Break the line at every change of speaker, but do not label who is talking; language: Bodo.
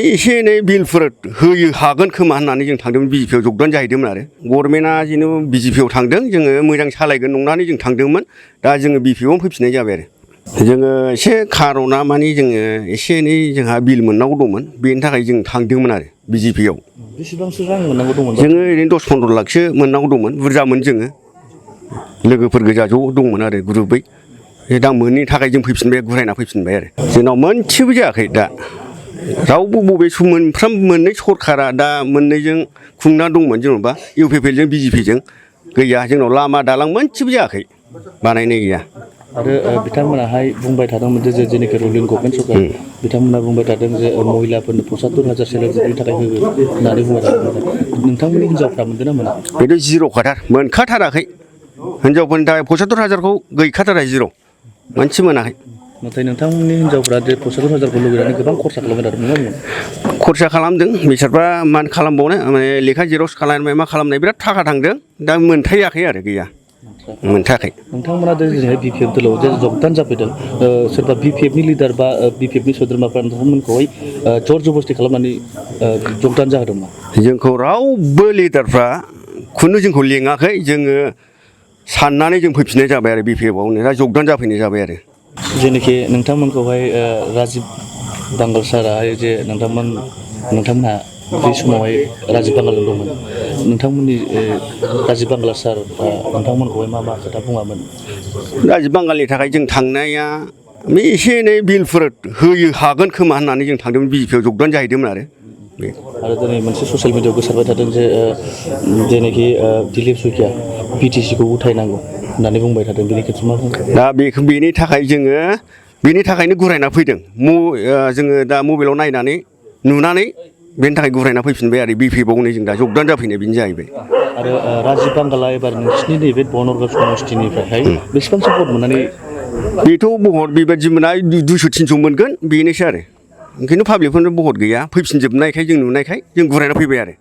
एसे एनै बिलफोर होयो हागोन खोमा होननानै जों थांदोंमोन बिजेपिआव जगदान जाहैदोंमोन आरो गभर्नमेन्टआ जेनेबा बिजेपिआव थांदों जोङो मोजां सालायगोन नंनानै जों थांदोंमोन दा जोङो बिपिआवनो फैफिननाय जाबाय आरो जोङो एसे खार'ना मानि जोङो एसे एनै जोंहा बिल मोननांगौ दंमोन बेनि थाखाय जों थांदोंमोन आरो बिजेपिआव
बेसेबांसो रां मोननांगौ दंमोन
जोङो ओरैनो 10-15 लाखसो मोननांगौ दंमोन बुरजामोन जोङो लोगोफोर गोजा ज' दंमोन आरो ग्रुबै दा मोनैनि थाखाय जों फैफिनबाय गुरायना फैफिनबाय आरो जोंनाव मोनसेबो जायाखै दा रावबो बबे मोननै सरकारा दा मोननैजों खुंना दंमोन जेनेबा इउपिपिएलजों बिजेपिजों गैया जोंनाव लामा दालां मोनसेबो जायाखै बानायनाय गैया
आरो बिथांमोनाहाय बुंबाय थादोंमोन जे जेनिखि रुलिं गभर्नमेन्ट सरकार बिथांमोना बुंबाय थादों जे महिलाफोरनो 75,000 सेलेरिनि थाखाय होगोन होननानै बुंबाय थादों नोंथांमोननि हिनजावफ्रा मोनदों ना मोना
बेथ' जिर' खाथार मोनखाथाराखै हिनजावफोरनि थाखाय 75,000खौ गैखाथारा जिर' मोनसे मोनाखै
नाथाय नोंथांमोननि हिनजावफ्रा जे 75,000खौ लुबैनानै गोबां खरसा खालामबाय थादों नङा होनबा
खरसा खालामदों बिसोरफ्रा मान खालामबावनो माने लेखा जेरक्स खालामनाय मा खालामनाय बिराद थाखा थांदों दा मोनथायाखै आरो गैया मोनथायाखै
नोंथांमोना दिनैहाय बिपिएफ दलाव जे जगदान जाफैदों सोरबा बिपिएफनि लिडार बा बिपिएफनि सोद्रोमाफ्रा नोंथांमोनखौहाय जर जबस्ति खालामनानै जगदान जाहोदोंमोन
जोंखौ रावबो लिडारफ्रा खुनु जोंखौ लेङाखै जोङो साननानै जों फैफिननाय जाबाय आरो बिपिएफआवनो दा जगदान जाफैनाय जाबाय आरो
जेनोखि नोंथांमोनखौहाय राजिब बांगाल साराहाय जे नोंथांमोनहा बे समावहाय राजिब बांगालजों दंमोन नोंथांमोननि राजिब बांगाल सार नोंथांमोनखौहाय मा मा खोथा बुङामोन
राजिब बांगालनि थाखाय जों थांनाया एसे एनै बिलफोर होयो हागोन खोमा होननानै जों थांदोंमोन बिजेपिआव जगदान जाहैदोंमोन
आरो दिनै मोनसे ससियेल मिडियाआव गोसारबाय थादों जे जेनोखि दिलीप सैखिया बिटिसिखौ उथायनांगौ होननानै बुंबाय थादों बेनि खेथ्रआव मा बुंदों
दा बेनि थाखाय जोङो बेनि थाखायनो गुरायना फैदों जोङो दा मबाइलाव नायनानै नुनानै बेनि थाखाय गुरायना फैफिनबाय आरो बिपिएफआवनो जों दा जगदान जाफैनाय बेनो जाहैबाय
आरो राजिब बांगाला एबार नोंसिनि नैबे बनरगाव समस्तिनिफ्रायहाय बेसेबांसो भट मोननानै
बेथ' भट बेबायदि मोना 200-300 मोनगोन बेनोसै आरो ओंखायनो पाब्लिकफोरनो भट गैया फैफिनजोबनायखाय जों नुनायखाय जों गुरायना फैबाय आरो